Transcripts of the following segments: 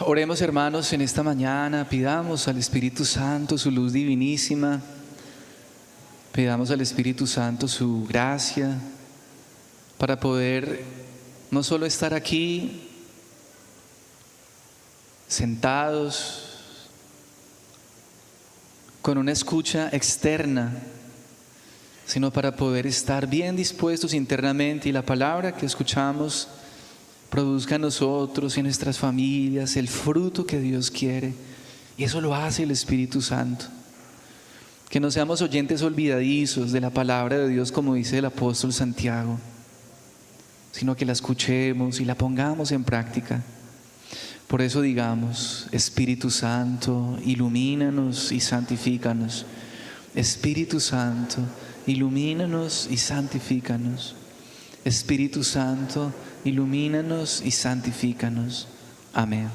Oremos, hermanos, en esta mañana, pidamos al Espíritu Santo su luz divinísima, pidamos al Espíritu Santo su gracia para poder no solo estar aquí sentados con una escucha externa, sino para poder estar bien dispuestos internamente y la palabra que escuchamos produzca en nosotros y en nuestras familias el fruto que Dios quiere. Y eso lo hace el Espíritu Santo. Que no seamos oyentes olvidadizos de la palabra de Dios, como dice el apóstol Santiago, sino que la escuchemos y la pongamos en práctica. Por eso digamos: Espíritu Santo, ilumínanos y santifícanos. Espíritu Santo, ilumínanos y santifícanos. Espíritu Santo, ilumínanos y santifícanos. Amén.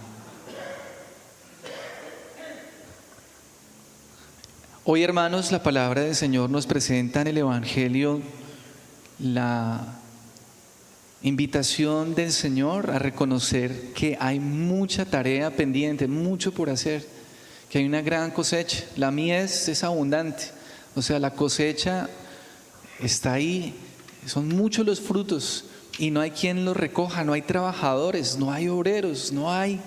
Hoy, hermanos, la palabra del Señor nos presenta en el Evangelio la invitación del Señor a reconocer que hay mucha tarea pendiente, mucho por hacer, que hay una gran cosecha. La mies es abundante, o sea, la cosecha está ahí, son muchos los frutos y no hay quien los recoja, no hay trabajadores, no hay obreros, no hay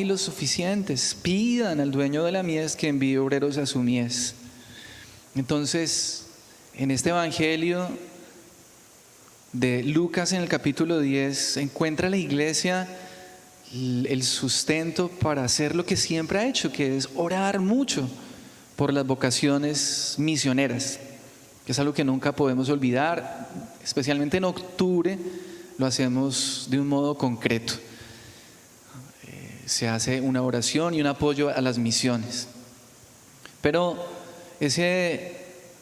los suficientes. Pidan al dueño de la mies que envíe obreros a su mies. Entonces, en este Evangelio de Lucas, en el capítulo 10, encuentra la iglesia el sustento para hacer lo que siempre ha hecho, que es orar mucho por las vocaciones misioneras, que es algo que nunca podemos olvidar. Especialmente en octubre lo hacemos de un modo concreto. Se hace una oración y un apoyo a las misiones. Pero ese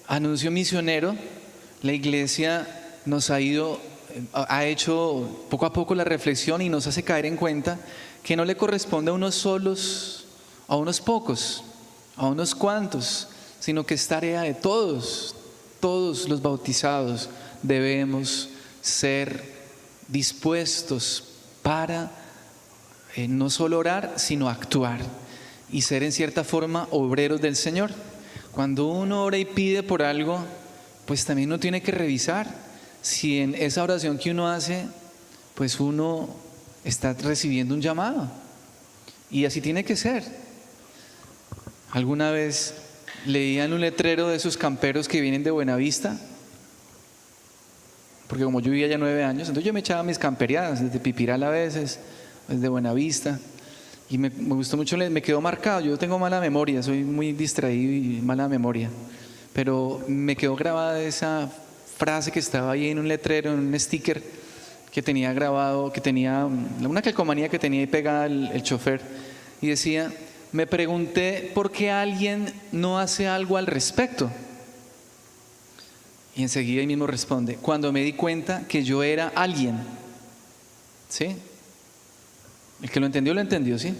anuncio misionero, la iglesia ha hecho poco a poco la reflexión y nos hace caer en cuenta que no le corresponde a unos solos, a unos pocos, a unos cuantos, sino que es tarea de todos los bautizados. Debemos ser dispuestos para no solo orar, sino actuar y ser en cierta forma obreros del Señor. Cuando uno ora y pide por algo, pues también uno tiene que revisar si en esa oración que uno hace, pues uno está recibiendo un llamado. Y así tiene que ser. Alguna vez leía en un letrero de esos camperos que vienen de Buenavista, porque como yo vivía allá 9 años, entonces yo me echaba mis camperiadas desde Pipiral a veces, desde Buenavista, y me gustó mucho, me quedó marcado. Yo tengo mala memoria, soy muy distraído y mala memoria, pero me quedó grabada esa frase que estaba ahí en un letrero, en un sticker que tenía grabado, que tenía una calcomanía que tenía ahí pegada el chofer, y decía: me pregunté por qué alguien no hace algo al respecto. Y enseguida ahí mismo responde: cuando me di cuenta que yo era alguien. ¿Sí? El que lo entendió, ¿sí?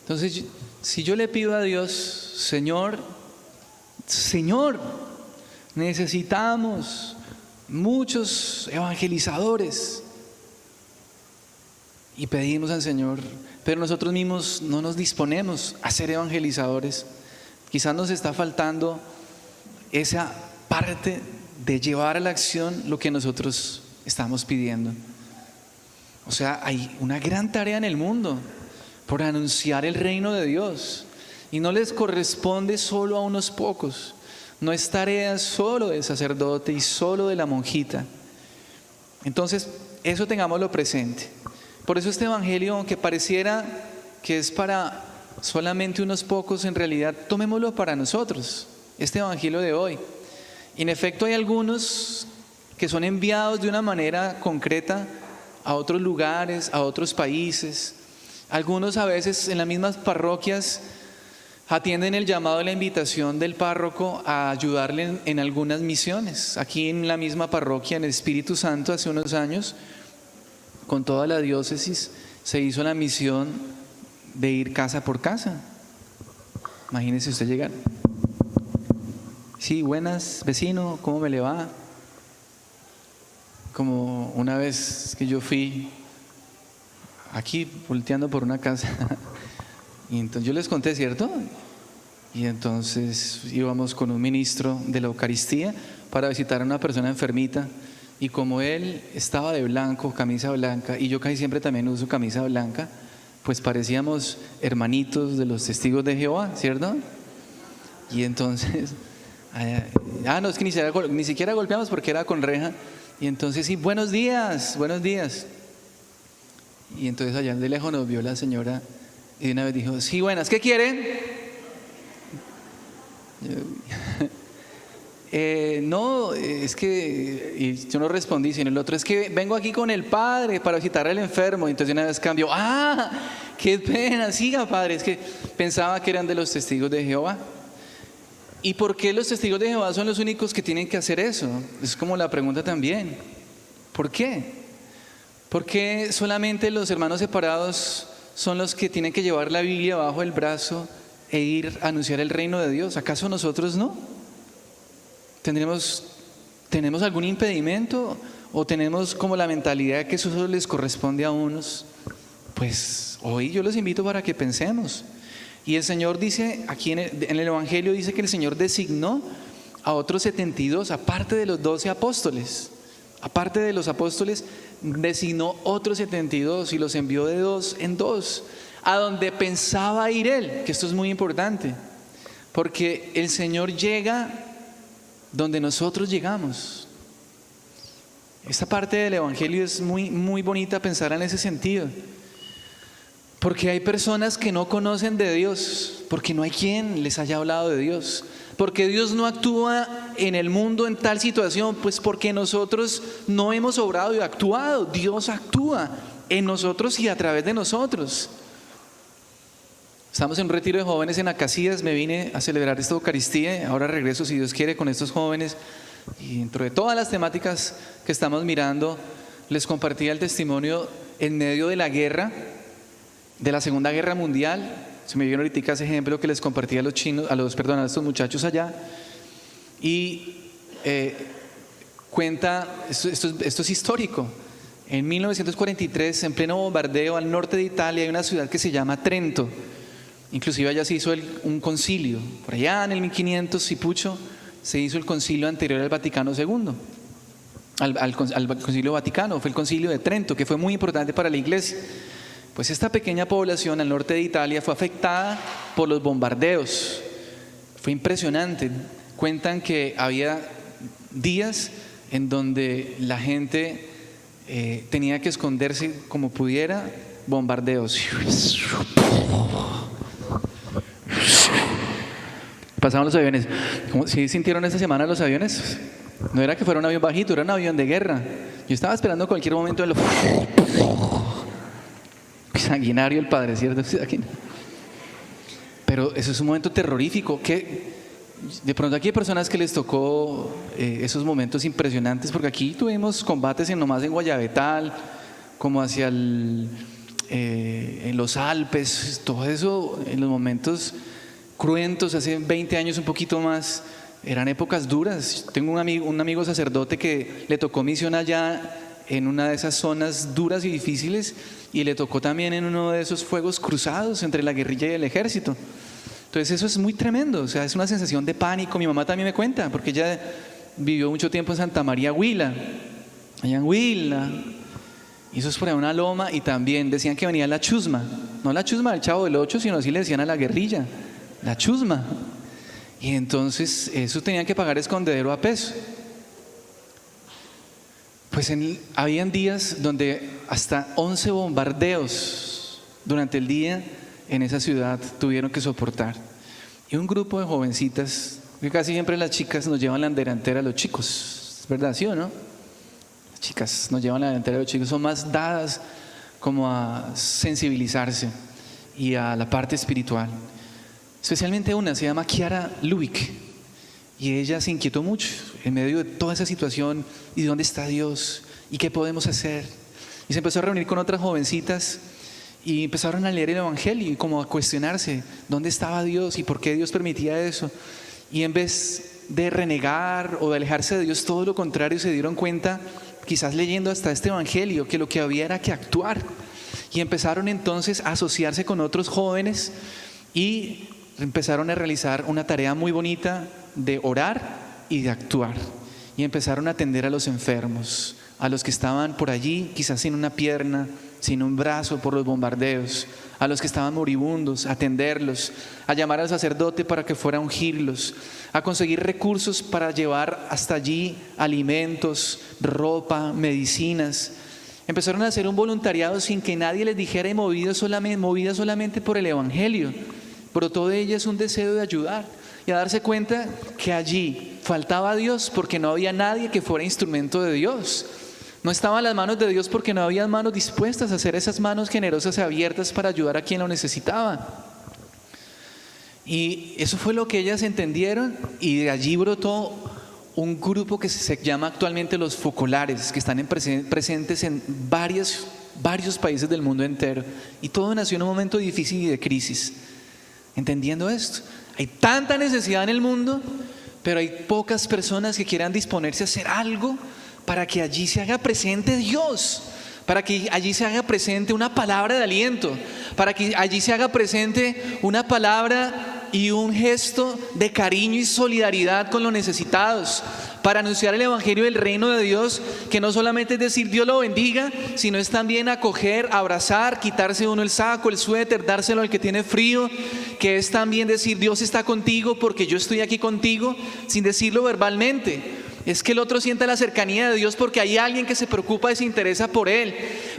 Entonces, si yo le pido a Dios: Señor, necesitamos muchos evangelizadores, y pedimos al Señor, pero nosotros mismos no nos disponemos a ser evangelizadores, quizás nos está faltando esa parte de llevar a la acción lo que nosotros estamos pidiendo. O sea, hay una gran tarea en el mundo por anunciar el reino de Dios, y no les corresponde solo a unos pocos. No es tarea solo del sacerdote y solo de la monjita. Entonces, eso tengámoslo presente. Por eso este evangelio, aunque pareciera que es para solamente unos pocos, en realidad tomémoslo para nosotros, este evangelio de hoy. En efecto, hay algunos que son enviados de una manera concreta a otros lugares, a otros países. Algunos a veces en las mismas parroquias atienden el llamado de la invitación del párroco a ayudarle en algunas misiones. Aquí en la misma parroquia, en el Espíritu Santo, hace unos años, con toda la diócesis, se hizo la misión de ir casa por casa. Imagínese usted llegar: sí, buenas, vecino, ¿cómo me le va? Como una vez que yo fui aquí volteando por una casa. Y entonces yo les conté, ¿cierto? Y entonces íbamos con un ministro de la Eucaristía para visitar a una persona enfermita. Y como él estaba de blanco, camisa blanca, y yo casi siempre también uso camisa blanca, pues parecíamos hermanitos de los testigos de Jehová, ¿cierto? Y entonces, no, es que ni siquiera golpeamos porque era con reja. Y entonces, sí, buenos días, buenos días. Y entonces allá de lejos nos vio la señora y de una vez dijo, sí, buenas, ¿qué quieren? No, es que, y yo no respondí, sino el otro, es que vengo aquí con el padre para visitar al enfermo. Y entonces una vez cambió, qué pena, siga padre, es que pensaba que eran de los testigos de Jehová. ¿Y por qué los testigos de Jehová son los únicos que tienen que hacer eso? Es como la pregunta también, ¿por qué? ¿Por qué solamente los hermanos separados son los que tienen que llevar la Biblia bajo el brazo e ir a anunciar el reino de Dios? ¿Acaso nosotros no? ¿Tenemos algún impedimento o tenemos como la mentalidad de que eso solo les corresponde a unos? Pues hoy yo los invito para que pensemos. Y el Señor dice, aquí en el Evangelio dice que el Señor designó a otros 72, aparte de los 12 apóstoles. Aparte de los apóstoles, designó otros 72 y los envió de dos en dos, a donde pensaba ir Él, que esto es muy importante, porque el Señor llega donde nosotros llegamos. Esta parte del Evangelio es muy, muy bonita pensar en ese sentido, porque hay personas que no conocen de Dios, porque no hay quien les haya hablado de Dios, porque Dios no actúa en el mundo en tal situación, pues porque nosotros no hemos obrado y actuado. Dios actúa en nosotros y a través de nosotros. Estamos en un retiro de jóvenes en Acacias, me vine a celebrar esta Eucaristía, ahora regreso si Dios quiere con estos jóvenes, y dentro de todas las temáticas que estamos mirando, les compartía el testimonio en medio de la guerra, de la Segunda Guerra Mundial. Se me vieron ahorita ese ejemplo que les compartí a estos muchachos allá. Y cuenta, esto es histórico. En 1943, en pleno bombardeo al norte de Italia, hay una ciudad que se llama Trento. Inclusive allá se hizo un concilio. Por allá en el 1500 y pucho, se hizo el concilio anterior al Vaticano II. Al concilio Vaticano, fue el concilio de Trento, que fue muy importante para la iglesia. Pues esta pequeña población al norte de Italia fue afectada por los bombardeos. Fue impresionante. Cuentan que había días en donde la gente tenía que esconderse como pudiera, bombardeos. Pasaban los aviones. ¿Sí sintieron esta semana los aviones? No era que fuera un avión bajito, era un avión de guerra. Yo estaba esperando cualquier momento de sanguinario el padre, ¿cierto? Pero eso es un momento terrorífico, que de pronto aquí hay personas que les tocó esos momentos impresionantes, porque aquí tuvimos combates nomás en Guayabetal, como hacia en los Alpes, todo eso en los momentos cruentos, hace 20 años, un poquito más, eran épocas duras. Tengo un amigo sacerdote que le tocó misión allá en una de esas zonas duras y difíciles, y le tocó también en uno de esos fuegos cruzados entre la guerrilla y el ejército. Entonces eso es muy tremendo, o sea, es una sensación de pánico. Mi mamá también me cuenta, porque ella vivió mucho tiempo en Santa María Huila, allá en Huila, y eso es por ahí una loma, y también decían que venía la chusma, no la chusma del Chavo del Ocho, sino así le decían a la guerrilla, la chusma, y entonces eso tenían que pagar escondedero a peso. Pues habían días donde hasta 11 bombardeos durante el día en esa ciudad tuvieron que soportar. Y un grupo de jovencitas, que casi siempre las chicas nos llevan la delantera a los chicos, ¿es verdad, sí o no? Las chicas nos llevan la delantera a los chicos, son más dadas como a sensibilizarse y a la parte espiritual. Especialmente una, se llama Kiara Lubick. Y ella se inquietó mucho en medio de toda esa situación, y dónde está Dios y qué podemos hacer. Y se empezó a reunir con otras jovencitas y empezaron a leer el Evangelio y como a cuestionarse dónde estaba Dios y por qué Dios permitía eso. Y en vez de renegar o de alejarse de Dios, todo lo contrario, se dieron cuenta, quizás leyendo hasta este Evangelio, que lo que había era que actuar. y empezaron entonces a asociarse con otros jóvenes y empezaron a realizar una tarea muy bonita de orar y de actuar. Y empezaron a atender a los enfermos, a los que estaban por allí, quizás sin una pierna, sin un brazo por los bombardeos, a los que estaban moribundos, a atenderlos, a llamar al sacerdote para que fuera a ungirlos, a conseguir recursos para llevar hasta allí alimentos, ropa, medicinas. Empezaron a hacer un voluntariado sin que nadie les dijera, y movidas solamente por el Evangelio. Brotó de ellas un deseo de ayudar y a darse cuenta que allí faltaba a Dios porque no había nadie que fuera instrumento de Dios. No estaban las manos de Dios porque no había manos dispuestas a hacer esas manos generosas y abiertas para ayudar a quien lo necesitaba. Y eso fue lo que ellas entendieron, y de allí brotó un grupo que se llama actualmente los focolares, que están presentes en varios países del mundo entero. Y todo nació en un momento difícil y de crisis. Entendiendo esto, hay tanta necesidad en el mundo, pero hay pocas personas que quieran disponerse a hacer algo para que allí se haga presente Dios, para que allí se haga presente una palabra de aliento, para que allí se haga presente una palabra y un gesto de cariño y solidaridad con los necesitados, para anunciar el Evangelio del reino de Dios, que no solamente es decir Dios lo bendiga, sino es también acoger, abrazar, quitarse uno el saco, el suéter, dárselo al que tiene frío, que es también decir Dios está contigo porque yo estoy aquí contigo, sin decirlo verbalmente. Es que el otro sienta la cercanía de Dios porque hay alguien que se preocupa y se interesa por él,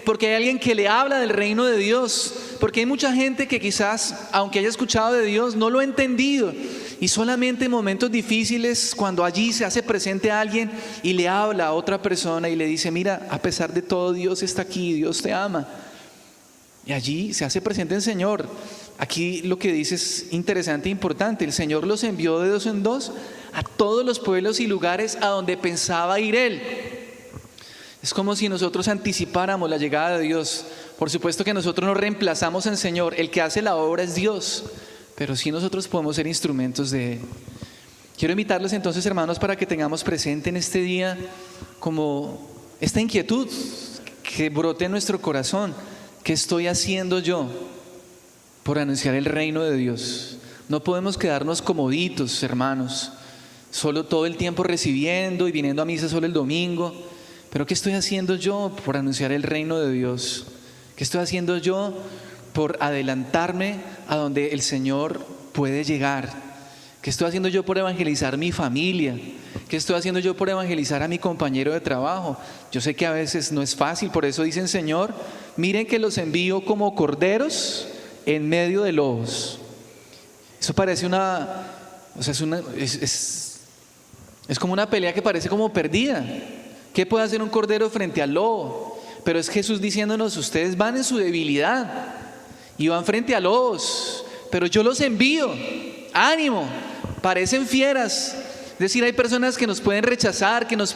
porque hay alguien que le habla del reino de Dios, porque hay mucha gente que quizás, aunque haya escuchado de Dios, no lo ha entendido, y solamente en momentos difíciles, cuando allí se hace presente a alguien y le habla a otra persona y le dice, mira, a pesar de todo Dios está aquí, Dios te ama, y allí se hace presente el Señor. Aquí lo que dice es interesante e importante. El Señor los envió de dos en dos a todos los pueblos y lugares a donde pensaba ir Él. Es como si nosotros anticipáramos la llegada de Dios. Por supuesto que nosotros no reemplazamos al Señor. El que hace la obra es Dios, pero sí nosotros podemos ser instrumentos de Él. Quiero invitarles entonces, hermanos, para que tengamos presente en este día como esta inquietud que brote en nuestro corazón. ¿Qué estoy haciendo yo por anunciar el reino de Dios? No podemos quedarnos comoditos, hermanos, solo todo el tiempo recibiendo y viniendo a misa solo el domingo. Pero ¿qué estoy haciendo yo por anunciar el reino de Dios? ¿Qué estoy haciendo yo por adelantarme a donde el Señor puede llegar? ¿Qué estoy haciendo yo por evangelizar mi familia? ¿Qué estoy haciendo yo por evangelizar a mi compañero de trabajo? Yo sé que a veces no es fácil, por eso dicen, Señor, miren que los envío como corderos en medio de lobos. Eso parece es como una pelea que parece como perdida. ¿Qué puede hacer un cordero frente al lobo? Pero es Jesús diciéndonos, ustedes van en su debilidad y van frente a lobos, pero yo los envío. Ánimo, parecen fieras. Es decir, hay personas que nos pueden rechazar, que se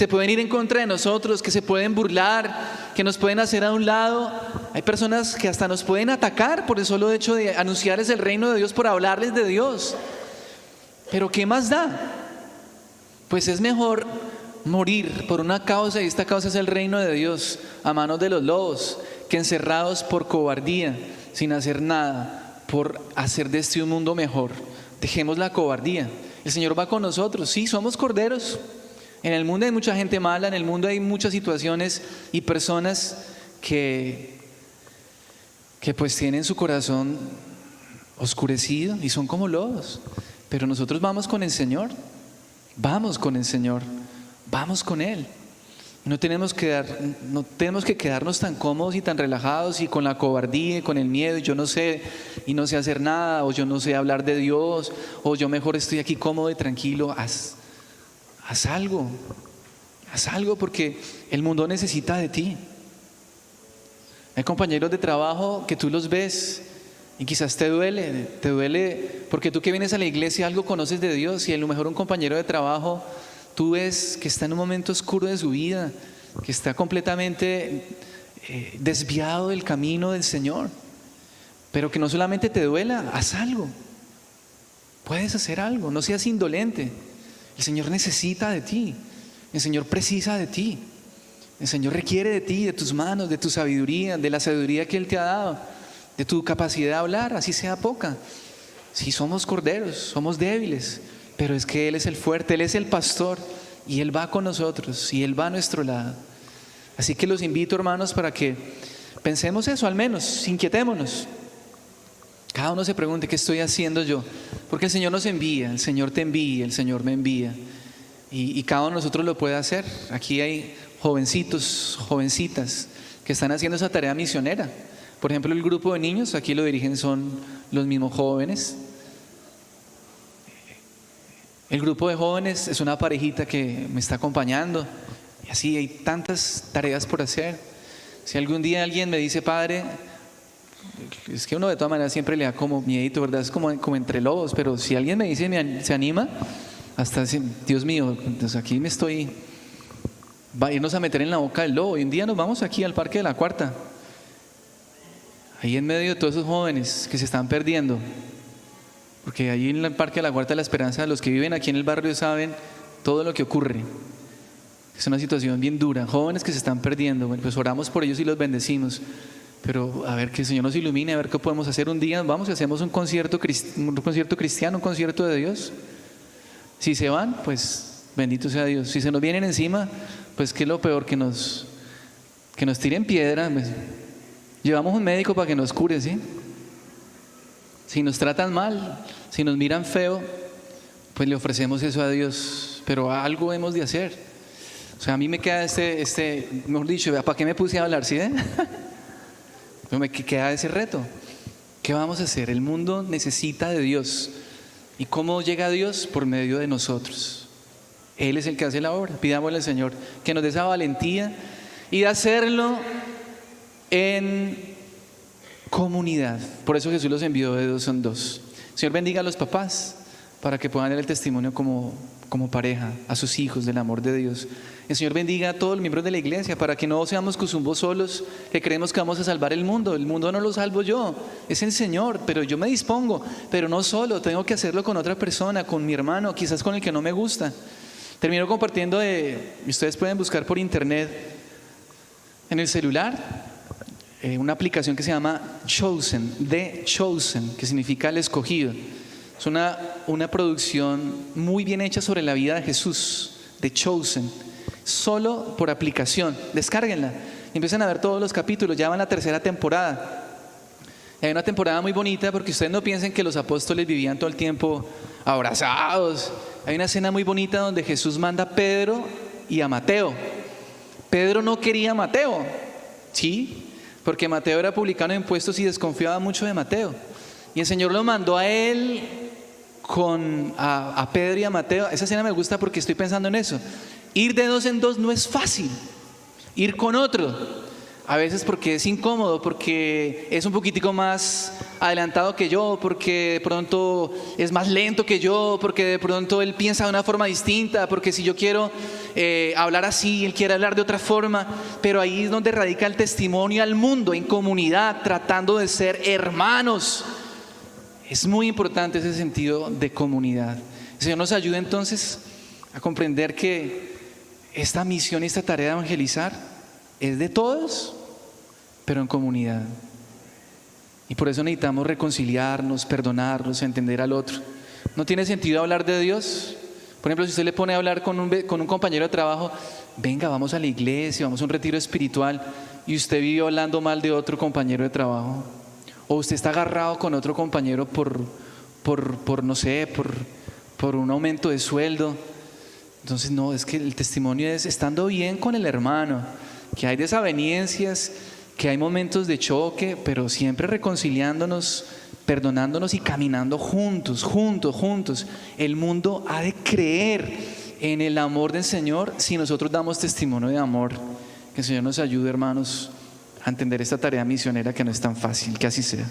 pueden ir en contra de nosotros, que se pueden burlar, que nos pueden hacer a un lado. Hay personas que hasta nos pueden atacar por el solo hecho de anunciarles el reino de Dios, por hablarles de Dios. Pero ¿qué más da? Pues es mejor morir por una causa, y esta causa es el reino de Dios, a manos de los lobos, que encerrados por cobardía, sin hacer nada, por hacer de este un mundo mejor. Dejemos la cobardía. El Señor va con nosotros. Sí, somos corderos. En el mundo hay mucha gente mala, en el mundo hay muchas situaciones y personas que pues tienen su corazón oscurecido y son como lobos. Pero nosotros vamos con el Señor. Vamos con el Señor. Vamos con Él. No tenemos que quedarnos tan cómodos y tan relajados y con la cobardía y con el miedo, y yo no sé y no sé hacer nada, o yo no sé hablar de Dios, o yo mejor estoy aquí cómodo y tranquilo. Haz algo porque el mundo necesita de ti. Hay compañeros de trabajo que tú los ves y quizás te duele porque tú que vienes a la iglesia algo conoces de Dios, y a lo mejor un compañero de trabajo tú ves que está en un momento oscuro de su vida, que está completamente desviado del camino del Señor. Pero que no solamente te duela, haz algo. Puedes hacer algo, no seas indolente. El Señor necesita de ti, el Señor precisa de ti. El Señor requiere de ti, de tus manos, de tu sabiduría, de la sabiduría que Él te ha dado, de tu capacidad de hablar, así sea poca. Sí, somos corderos, somos débiles, pero es que Él es el fuerte, Él es el pastor y Él va con nosotros y Él va a nuestro lado. Así que los invito, hermanos, para que pensemos eso, al menos, inquietémonos. Cada uno se pregunte, ¿qué estoy haciendo yo? Porque el Señor nos envía, el Señor te envía, el Señor me envía. Y cada uno de nosotros lo puede hacer. Aquí hay jovencitos, jovencitas que están haciendo esa tarea misionera. Por ejemplo, el grupo de niños, aquí lo dirigen son los mismos jóvenes. El grupo de jóvenes es una parejita que me está acompañando. Y así hay tantas tareas por hacer. Si algún día alguien me dice, padre, es que uno de todas maneras siempre le da como miedito, ¿verdad? Es como entre lobos, pero si alguien me dice, se anima, hasta decir, Dios mío, pues aquí me estoy, va a irnos a meter en la boca del lobo. Y un día nos vamos aquí al Parque de la Cuarta, ahí en medio de todos esos jóvenes que se están perdiendo, porque ahí en el Parque de la Cuarta de la Esperanza, los que viven aquí en el barrio saben todo lo que ocurre. Es una situación bien dura, jóvenes que se están perdiendo. Bueno, pues oramos por ellos y los bendecimos. Pero a ver, que el Señor nos ilumine, a ver qué podemos hacer. Un día vamos y hacemos un concierto cristiano, un concierto de Dios. Si se van, pues bendito sea Dios. Si se nos vienen encima, pues qué es lo peor, que nos tiren piedra. Pues, llevamos un médico para que nos cure, ¿sí? Si nos tratan mal, si nos miran feo, pues le ofrecemos eso a Dios. Pero algo hemos de hacer. O sea, a mí me queda mejor dicho, ¿para qué me puse a hablar? ¿Sí? Me queda ese reto. ¿Qué vamos a hacer? El mundo necesita de Dios. ¿Y cómo llega a Dios? Por medio de nosotros. Él es el que hace la obra. Pidámosle al Señor que nos dé esa valentía y de hacerlo en comunidad. Por eso Jesús los envió de dos en dos. Señor, bendiga a los papás para que puedan dar el testimonio como pareja a sus hijos del amor de Dios. El Señor bendiga a todos los miembros de la iglesia para que no seamos cuzumbos solos, que creemos que vamos a salvar el mundo. El mundo no lo salvo yo, es el Señor, pero yo me dispongo, pero no solo, tengo que hacerlo con otra persona, con mi hermano, quizás con el que no me gusta. Termino compartiendo ustedes pueden buscar por internet en el celular una aplicación que se llama Chosen, The Chosen, que significa el escogido. Es una producción muy bien hecha sobre la vida de Jesús, The Chosen, solo por aplicación. Descárguenla y empiezan a ver todos los capítulos. Ya van la tercera temporada. Y hay una temporada muy bonita porque ustedes no piensen que los apóstoles vivían todo el tiempo abrazados. Hay una escena muy bonita donde Jesús manda a Pedro y a Mateo. Pedro no quería a Mateo, ¿sí? Porque Mateo era publicano de impuestos y desconfiaba mucho de Mateo. Y el Señor lo mandó a él a Pedro y a Mateo. Esa escena me gusta porque estoy pensando en eso. Ir de dos en dos no es fácil. Ir con otro, a veces porque es incómodo, porque es un poquitico más adelantado que yo, porque de pronto es más lento que yo, porque de pronto él piensa de una forma distinta, porque si yo quiero hablar así, él quiere hablar de otra forma. Pero ahí es donde radica el testimonio al mundo, en comunidad, tratando de ser hermanos. Es muy importante ese sentido de comunidad. El Señor nos ayuda entonces a comprender que esta misión y esta tarea de evangelizar es de todos, pero en comunidad. Y por eso necesitamos reconciliarnos, perdonarnos, entender al otro. No tiene sentido hablar de Dios. Por ejemplo, si usted le pone a hablar con un compañero de trabajo, venga, vamos a la iglesia, vamos a un retiro espiritual, y usted vive hablando mal de otro compañero de trabajo. O usted está agarrado con otro compañero no sé, por un aumento de sueldo. Entonces no, es que el testimonio es estando bien con el hermano, que hay desavenencias, que hay momentos de choque, pero siempre reconciliándonos, perdonándonos y caminando juntos. El mundo ha de creer en el amor del Señor si nosotros damos testimonio de amor. Que el Señor nos ayude, hermanos, a entender esta tarea misionera que no es tan fácil. Que así sea.